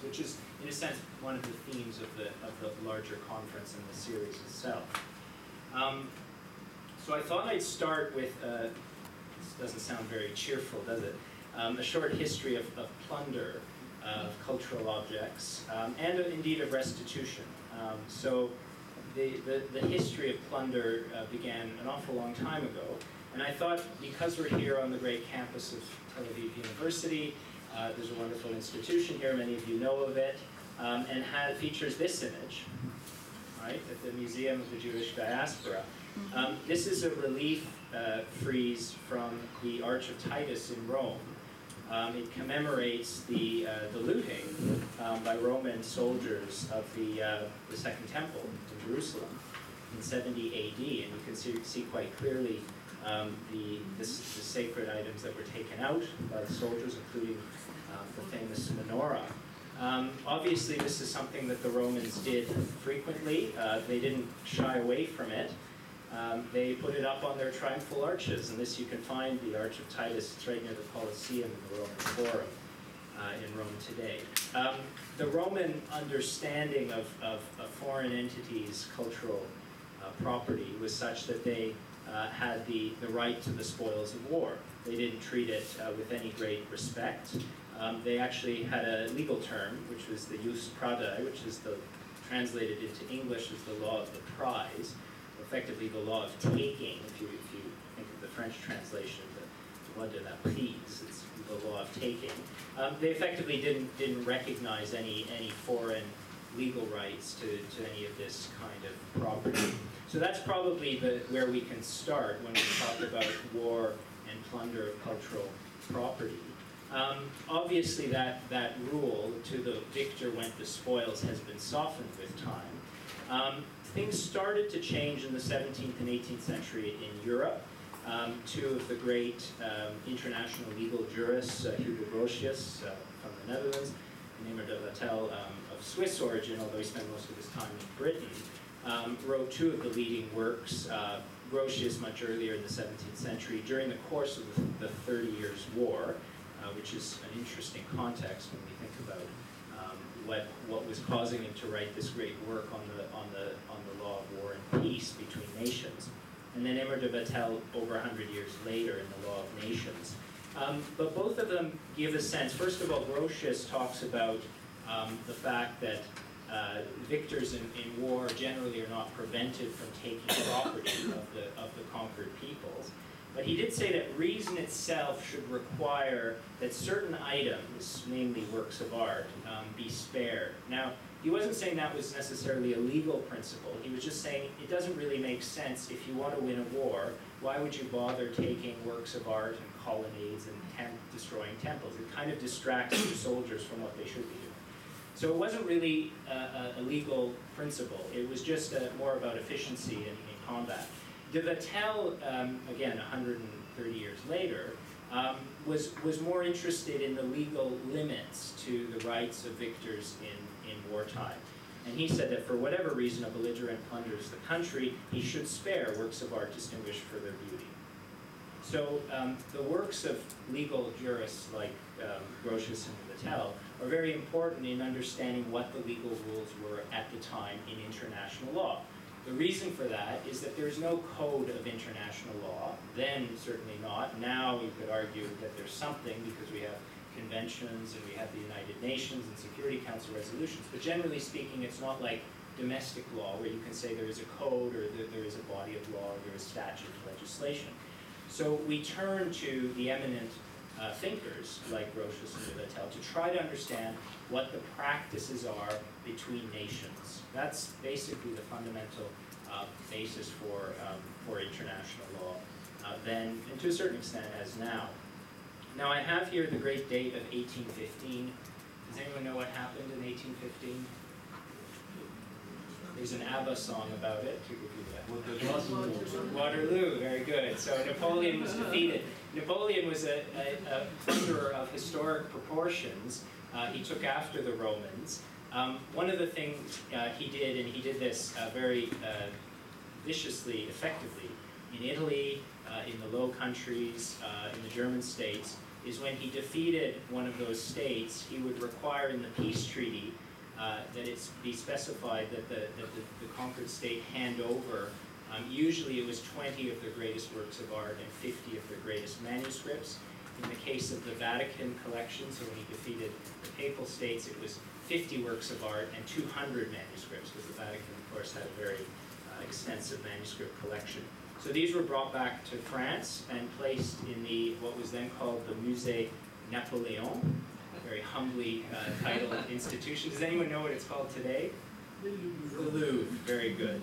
which is, in a sense, one of the themes of the larger conference and the series itself. So I thought I'd start with, this doesn't sound very cheerful, does it? A short history of plunder of cultural objects, and indeed of restitution. So the history of plunder began an awful long time ago, and I thought, because we're here on the great campus of Tel Aviv University, there's a wonderful institution here, many of you know of it, and features this image, right, at the Museum of the Jewish Diaspora. This is a relief frieze from the Arch of Titus in Rome. It commemorates the looting by Roman soldiers of the Second Temple in Jerusalem in 70 AD, and you can see quite clearly the sacred items that were taken out by the soldiers, including the famous menorah. Obviously, this is something that the Romans did frequently. They didn't shy away from it. They put it up on their triumphal arches, and this you can find, the Arch of Titus. It's right near the Colosseum in the Roman Forum in Rome today. The Roman understanding of foreign entities' cultural property was such that they had the right to the spoils of war. They didn't treat it with any great respect. They actually had a legal term, which was the jus pradai, which is translated into English as the law of the prize, effectively the law of taking. If you think of the French translation, the loi de la prise, it's the law of taking. They effectively didn't recognize any foreign legal rights to any of this kind of property. So that's probably where we can start when we talk about war and plunder of cultural property. Obviously, that rule, to the victor went the spoils, has been softened with time. Things started to change in the 17th and 18th century in Europe. Two of the great international legal jurists, Hugo Grotius from the Netherlands, and Emir de Vattel of Swiss origin, although he spent most of his time in Britain, wrote two of the leading works. Grotius much earlier in the 17th century, during the course of the 30 Years' War, which is an interesting context when we think about what was causing him to write this great work on the law of war and peace between nations. And then Emir de Vattel over 100 years later in the law of nations. But both of them give a sense. First of all, Grotius talks about the fact that victors in war generally are not prevented from taking property of the conquered peoples. But he did say that reason itself should require that certain items, namely works of art, be spared. Now, he wasn't saying that was necessarily a legal principle. He was just saying it doesn't really make sense. If you want to win a war, why would you bother taking works of art and colonnades and destroying temples? It kind of distracts your soldiers from what they should be doing. So it wasn't really a legal principle. It was just more about efficiency in combat. De Vattel, again, 130 years later, was more interested in the legal limits to the rights of victors in wartime. And he said that for whatever reason a belligerent plunders the country, he should spare works of art distinguished for their beauty. So the works of legal jurists like Grotius and Vattel are very important in understanding what the legal rules were at the time in international law. The reason for that is that there's no code of international law, then certainly not. Now you could argue that there's something because we have conventions and we have the United Nations and Security Council resolutions, but generally speaking it's not like domestic law where you can say there is a code or there is a body of law or there is statute legislation. So we turn to the eminent thinkers like Grotius and Vattel to try to understand what the practices are between nations. That's basically the fundamental basis for international law then, and to a certain extent as now. Now I have here the great date of 1815. Does anyone know what happened in 1815? There's an ABBA song about it to give you that. Waterloo, very good. So Napoleon was defeated. Napoleon was a plunderer of historic proportions. He took after the Romans. One of the things he did, and he did this very viciously, effectively, in Italy, in the Low Countries, in the German states, is when he defeated one of those states, he would require in the peace treaty that it be specified that the conquered state hand over, usually it was 20 of their greatest works of art and 50 of their greatest manuscripts. In the case of the Vatican collection, so when he defeated the Papal States, it was 50 works of art and 200 manuscripts, because the Vatican, of course, had a very extensive manuscript collection. So these were brought back to France and placed in what was then called the Musée Napoléon, a very humbly titled institution. Does anyone know what it's called today? The Louvre. Very good.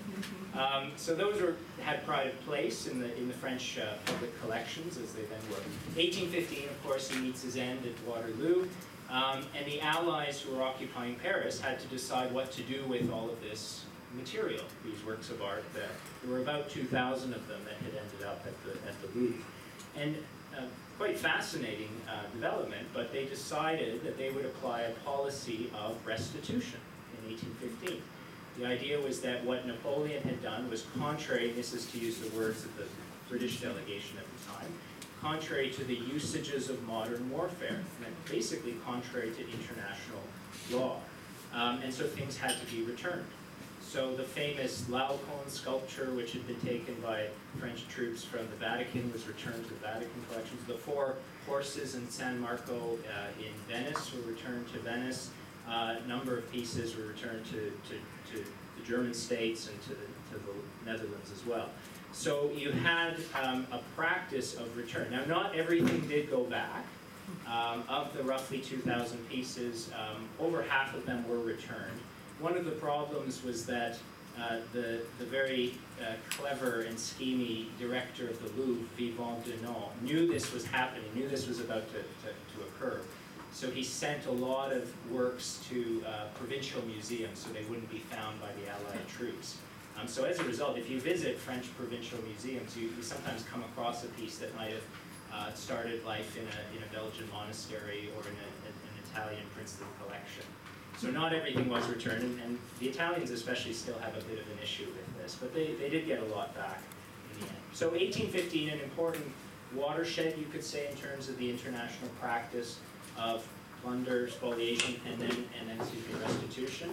So those had pride of place in the French public collections, as they then were. 1815, of course, he meets his end at Waterloo, and the Allies who were occupying Paris had to decide what to do with all of this material, these works of art. There were about 2,000 of them that had ended up at the Louvre. And quite fascinating development, but they decided that they would apply a policy of restitution in 1815. The idea was that what Napoleon had done was contrary, this is to use the words of the British delegation at the time, contrary to the usages of modern warfare, and basically contrary to international law. And so things had to be returned. So the famous Laocoon sculpture, which had been taken by French troops from the Vatican, was returned to the Vatican collections. The 4 horses in San Marco in Venice were returned to Venice. A number of pieces were returned to the German states and to the Netherlands as well. So you had a practice of return. Now, not everything did go back. Of the roughly 2,000 pieces, over half of them were returned. One of the problems was that the very clever and schemy director of the Louvre, Vivant Denon, knew this was happening, knew this was about to occur. So he sent a lot of works to provincial museums so they wouldn't be found by the Allied troops. So as a result, if you visit French provincial museums, you sometimes come across a piece that might have started life in a Belgian monastery or in an Italian princely collection. So not everything was returned, and the Italians especially still have a bit of an issue with this, but they did get a lot back in the end. So 1815, an important watershed, you could say, in terms of the international practice of plunder, spoliation, and then restitution.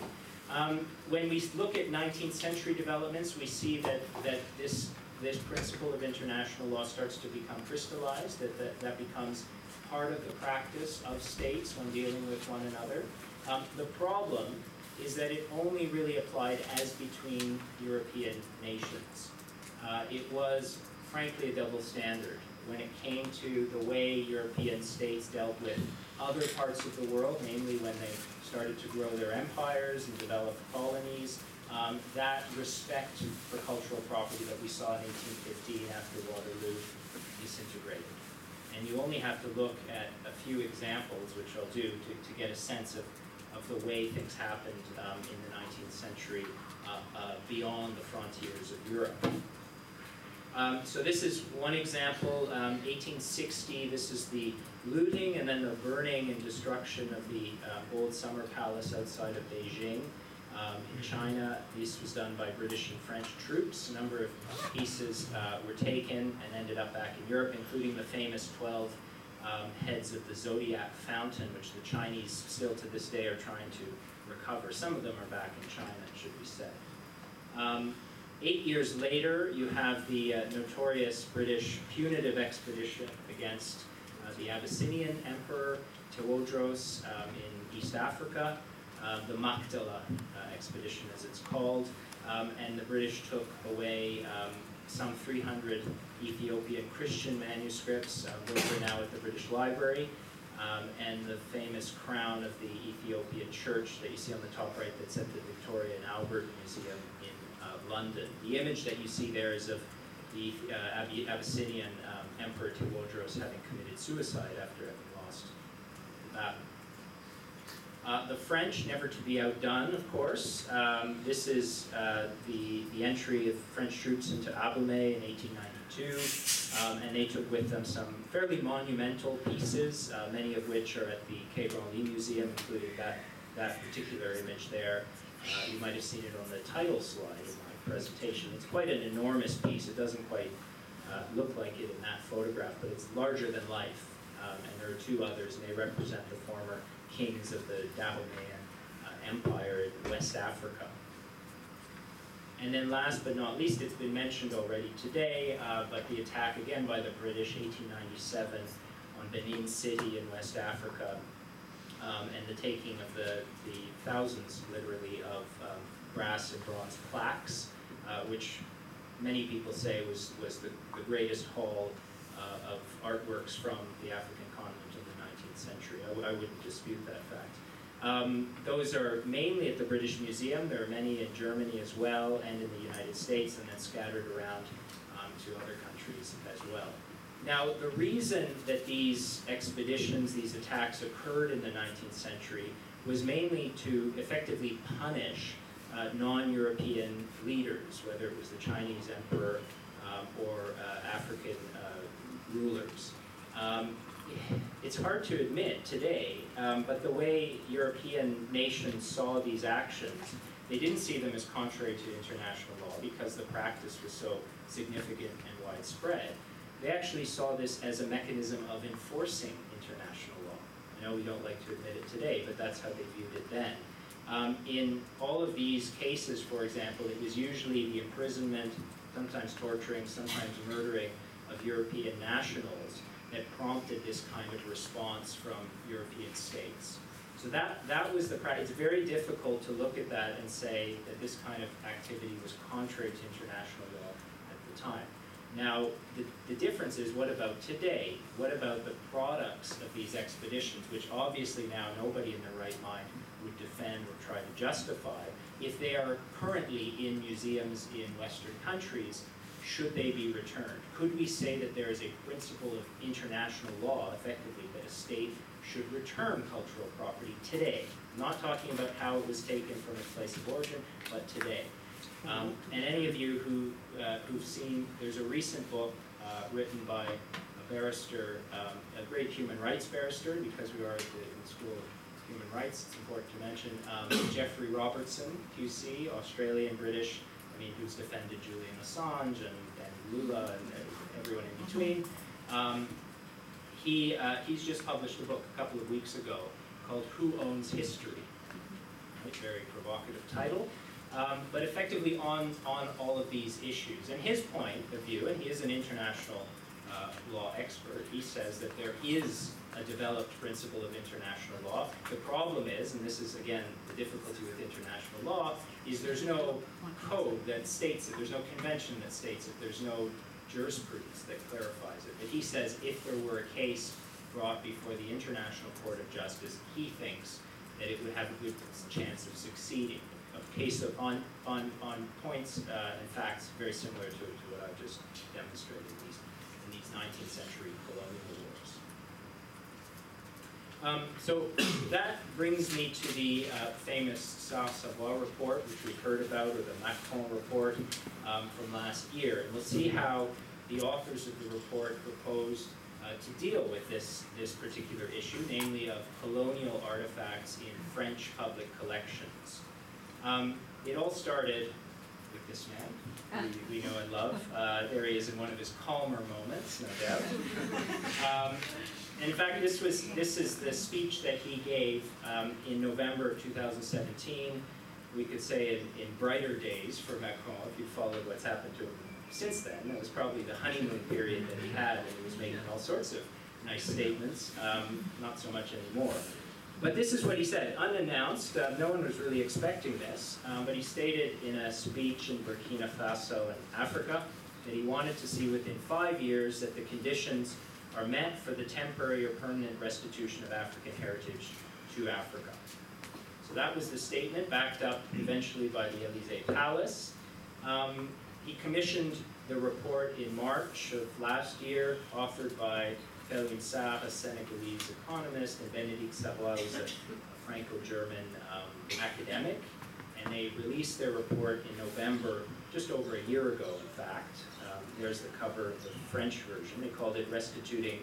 When we look at 19th century developments, we see that this principle of international law starts to become crystallized, that becomes part of the practice of states when dealing with one another. The problem is that it only really applied as between European nations. It was, frankly, a double standard when it came to the way European states dealt with other parts of the world, namely when they started to grow their empires and develop colonies. That respect for cultural property that we saw in 1815 after Waterloo disintegrated. And you only have to look at a few examples, which I'll do, to get a sense of the way things happened in the 19th century beyond the frontiers of Europe. So this is one example, 1860, this is the looting and then the burning and destruction of the old summer palace outside of Beijing in China. This was done by British and French troops. A number of pieces were taken and ended up back in Europe, including the famous 12 heads of the Zodiac fountain, which the Chinese still to this day are trying to recover. Some of them are back in China, it should be said. 8 years later, you have the notorious British punitive expedition against the Abyssinian Emperor Tewodros in East Africa, the Magdala expedition as it's called, and the British took away some 300 Ethiopian Christian manuscripts. Those are now at the British Library, and the famous crown of the Ethiopian church that you see on the top right that's at the Victoria and Albert Museum in London. The image that you see there is of the Abyssinian Emperor Tewodros having committed suicide after having lost the battle. The French, never to be outdone, of course. This is the entry of French troops into Abomey in 1892, and they took with them some fairly monumental pieces, many of which are at the Quai Branly Museum, including that particular image there. You might have seen it on the title slide of my presentation. It's quite an enormous piece. It doesn't quite look like it in that photograph, but it's larger than life. and there are two others, and they represent the former kings of the Dahomean Empire in West Africa. And then last but not least, it's been mentioned already today, but the attack again by the British, 1897, on Benin City in West Africa, and the taking of the thousands, literally, of brass and bronze plaques, which many people say was the greatest haul of artworks from the African continent in the 19th century. I wouldn't dispute that fact. Those are mainly at the British Museum. There are many in Germany as well, and in the United States, and then scattered around to other countries as well. Now, the reason that these expeditions, these attacks occurred in the 19th century was mainly to effectively punish non-European leaders, whether it was the Chinese emperor or African rulers. It's hard to admit today, but the way European nations saw these actions, they didn't see them as contrary to international law because the practice was so significant and widespread. They actually saw this as a mechanism of enforcing international law. I know we don't like to admit it today, but that's how they viewed it then. In all of these cases, for example, it was usually the imprisonment, sometimes torturing, sometimes murdering of European nationals that prompted this kind of response from European states. So that was the practice. It's very difficult to look at that and say that this kind of activity was contrary to international law at the time. Now, the difference is, what about today? What about the products of these expeditions, which obviously now nobody in their right mind would defend or try to justify? If they are currently in museums in Western countries, should they be returned? Could we say that there is a principle of international law, effectively, that a state should return cultural property today? I'm not talking about how it was taken from its place of origin, but today. And any of you who've seen, there's a recent book written by a barrister, a great human rights barrister, because we are in the School of Human Rights, it's important to mention, Jeffrey Robertson, QC, Australian, British, who's defended Julian Assange and Lula and everyone in between. He's just published a book a couple of weeks ago called Who Owns History? Right, very provocative title. But effectively on all of these issues. And his point of view, and he is an international law expert, he says that there is a developed principle of international law. The problem is, and this is again the difficulty with international law, is there's no code that states it, there's no convention that states it, there's no jurisprudence that clarifies it. But he says if there were a case brought before the International Court of Justice, he thinks that it would have a good chance of succeeding. A case of on points and facts very similar to what I've just demonstrated in these 19th century colonial wars. So that brings me to the famous Savoy report, which we've heard about, or the Macron report from last year. And we'll see how the authors of the report proposed to deal with this particular issue, namely of colonial artifacts in French public collections. It all started with this man, who we know and love. There he is in one of his calmer moments, no doubt. And in fact, this is the speech that he gave in November of 2017. We could say in brighter days for Macron, if you followed what's happened to him since then. That was probably the honeymoon period that he had, and he was making all sorts of nice statements, not so much anymore. But this is what he said, unannounced. No one was really expecting this, but he stated in a speech in Burkina Faso in Africa that he wanted to see within 5 years that the conditions are met for the temporary or permanent restitution of African heritage to Africa. So that was the statement, backed up eventually by the Élysée Palace. He commissioned the report in March of last year, authored by Sarr, a Senegalese economist, and Bénédicte Savoy, who's a Franco-German academic. And they released their report in November, just over a year ago, in fact. There's the cover of the French version. They called it Restituting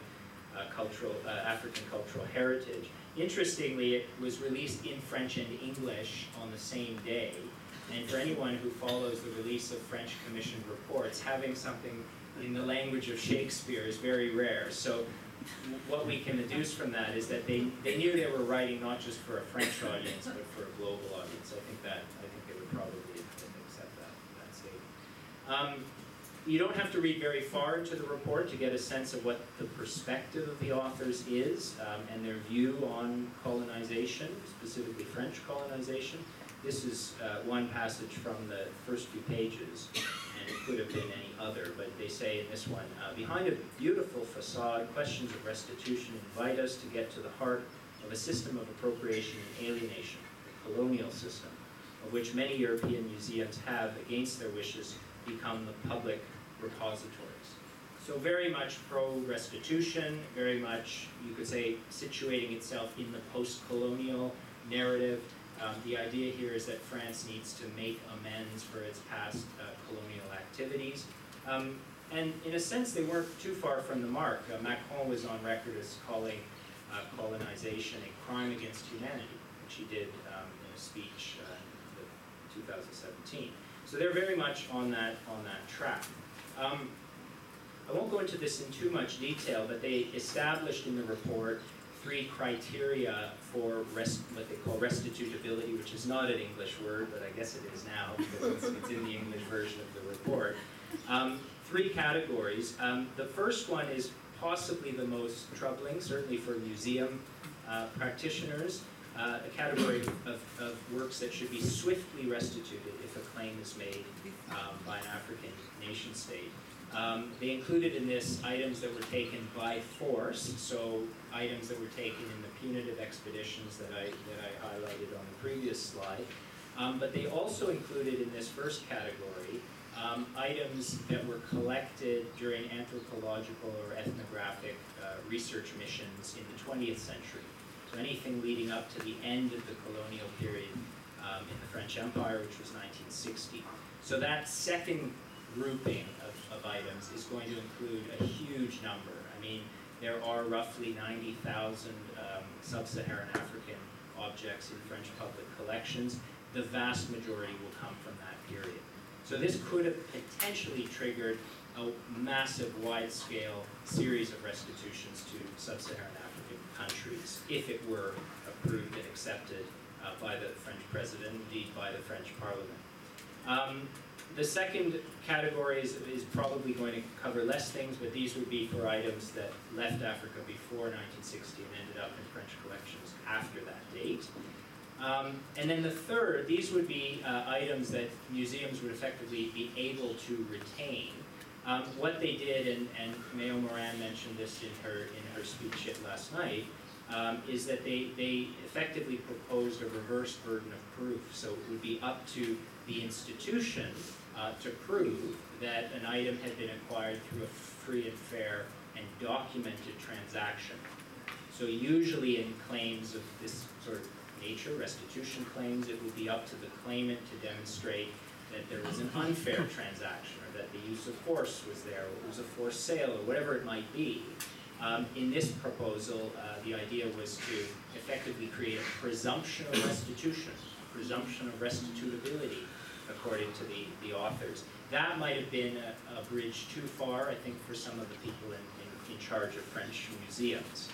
African Cultural Heritage. Interestingly, it was released in French and English on the same day. And for anyone who follows the release of French commissioned reports, having something in the language of Shakespeare is very rare. So what we can deduce from that is that they knew they were writing not just for a French audience, but for a global audience. I think they would probably accept that statement. You don't have to read very far into the report to get a sense of what the perspective of the authors is and their view on colonization, specifically French colonization. This is one passage from the first few pages, and it could have been any other, but they say in this one, behind a beautiful facade, questions of restitution invite us to get to the heart of a system of appropriation and alienation, the colonial system, of which many European museums have, against their wishes, become the public repositories. So very much pro-restitution, very much, you could say, situating itself in the post-colonial narrative. The idea here is that France needs to make amends for its past colonial activities. And in a sense, they weren't too far from the mark. Macron was on record as calling colonization a crime against humanity, which he did in a speech in 2017. So they're very much on that track. I won't go into this in too much detail, but they established in the report 3 criteria for what they call restitutability, which is not an English word, but I guess it is now because it's in the English version of the report. 3 categories. The first one is possibly the most troubling, certainly for museum practitioners, a category of works that should be swiftly restituted if a claim is made by an African nation state. They included in this items that were taken by force, so items that were taken in the punitive expeditions that I highlighted on the previous slide. But they also included in this first category items that were collected during anthropological or ethnographic research missions in the 20th century. So anything leading up to the end of the colonial period in the French Empire, which was 1960. So that second grouping of items is going to include a huge number. I mean, there are roughly 90,000 sub-Saharan African objects in French public collections. The vast majority will come from that period. So this could have potentially triggered a massive, wide-scale series of restitutions to sub-Saharan African countries if it were approved and accepted by the French president, indeed by the French parliament. The second category is probably going to cover less things, but these would be for items that left Africa before 1960 and ended up in French collections after that date. And then the third, these would be items that museums would effectively be able to retain. What they did, and Mayo Moran mentioned this in her speech last night, is that they effectively proposed a reverse burden of proof. So it would be up to the institution to prove that an item had been acquired through a free and fair and documented transaction. So usually in claims of this sort of nature, restitution claims, it would be up to the claimant to demonstrate that there was an unfair transaction, or that the use of force was there, or it was a forced sale, or whatever it might be. In this proposal, the idea was to effectively create a presumption of restitution, a presumption of restitutability, according to the authors. That might have been a bridge too far, I think, for some of the people in charge of French museums.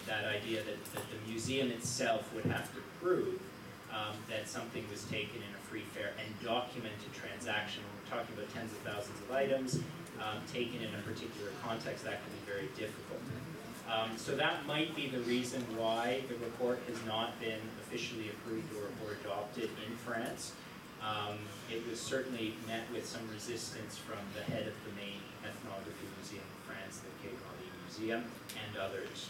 That idea that the museum itself would have to prove that something was taken in a free, fair, and documented transaction. When we're talking about tens of thousands of items taken in a particular context, that can be very difficult. So that might be the reason why the report has not been officially approved or adopted in France. It was certainly met with some resistance from the head of the main ethnography museum in France, the Quai Branly Museum, and others.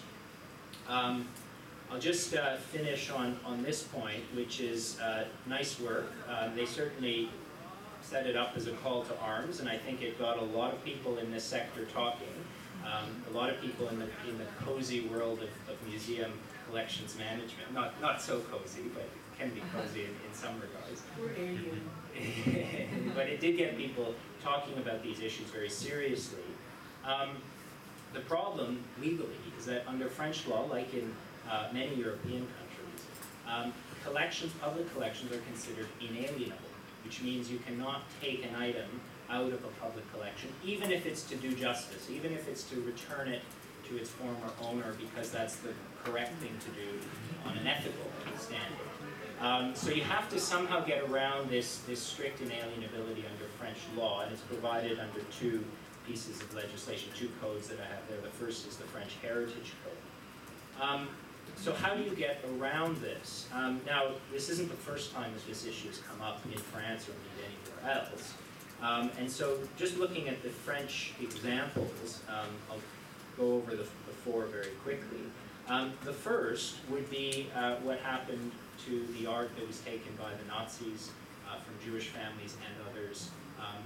I'll just finish on this point, which is nice work. They certainly set it up as a call to arms, and I think it got a lot of people in this sector talking. A lot of people in the cozy world of museum collections management. Not so cozy, but it can be cozy in some regards. We're alien. But it did get people talking about these issues very seriously. The problem, legally, is that under French law, like in many European countries, public collections are considered inalienable, which means you cannot take an item out of a public collection, even if it's to do justice, even if it's to return it to its former owner because that's the correct thing to do on an ethical standing. So you have to somehow get around this strict inalienability under French law, and it's provided under two pieces of legislation, two codes that I have there. The first is the French Heritage Code. So how do you get around this? Now, this isn't the first time that this issue has come up in France or indeed anywhere else. And so just looking at the French examples, I'll go over the four very quickly. The first would be what happened to the art that was taken by the Nazis from Jewish families and others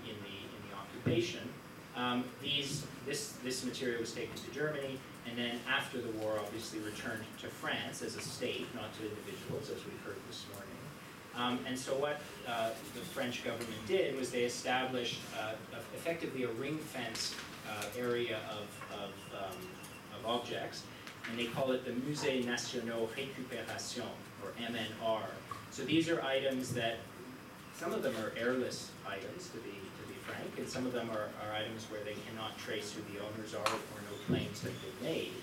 in the occupation. This material was taken to Germany, and then after the war, obviously returned to France as a state, not to individuals, as we've heard this morning. And so what the French government did was they established effectively a ring-fence area of objects, and they call it the Musée National Récupération, or MNR. So these are items that, some of them are airless items, to be frank, and some of them are items where they cannot trace who the owners are or no claims have been made.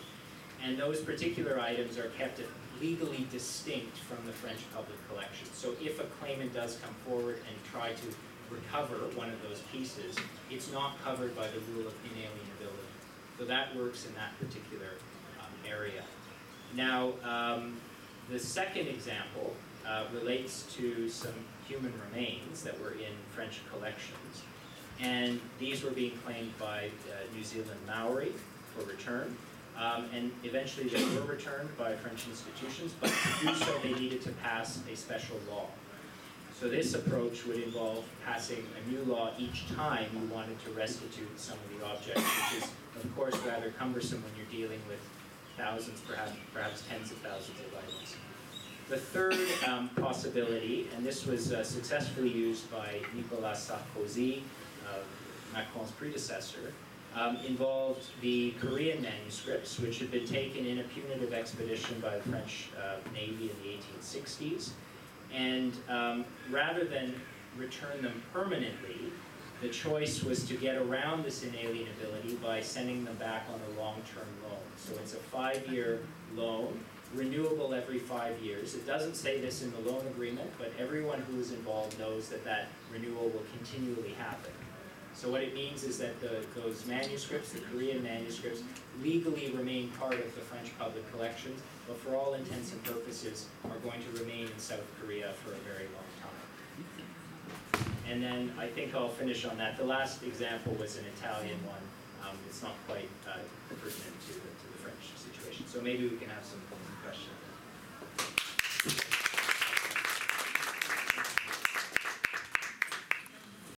And those particular items are kept legally distinct from the French public collection. So if a claimant does come forward and try to recover one of those pieces, it's not covered by the rule of inalienability. So that works in that particular area. Now, the second example relates to some human remains that were in French collections. And these were being claimed by New Zealand Maori for return. And eventually they were returned by French institutions, but to do so they needed to pass a special law. So this approach would involve passing a new law each time you wanted to restitute some of the objects, which is, of course, rather cumbersome when you're dealing with thousands, perhaps tens of thousands of items. The third possibility, and this was successfully used by Nicolas Sarkozy, Macron's predecessor, involved the Korean manuscripts, which had been taken in a punitive expedition by the French Navy in the 1860s. And rather than return them permanently, the choice was to get around this inalienability by sending them back on a long-term loan. So it's a 5-year loan, renewable every 5 years. It doesn't say this in the loan agreement, but everyone who is involved knows that that renewal will continually happen. So what it means is that those manuscripts, the Korean manuscripts, legally remain part of the French public collections, but for all intents and purposes are going to remain in South Korea for a very long time. And then I think I'll finish on that. The last example was an Italian one. It's not quite pertinent to the French situation. So maybe we can have some questions.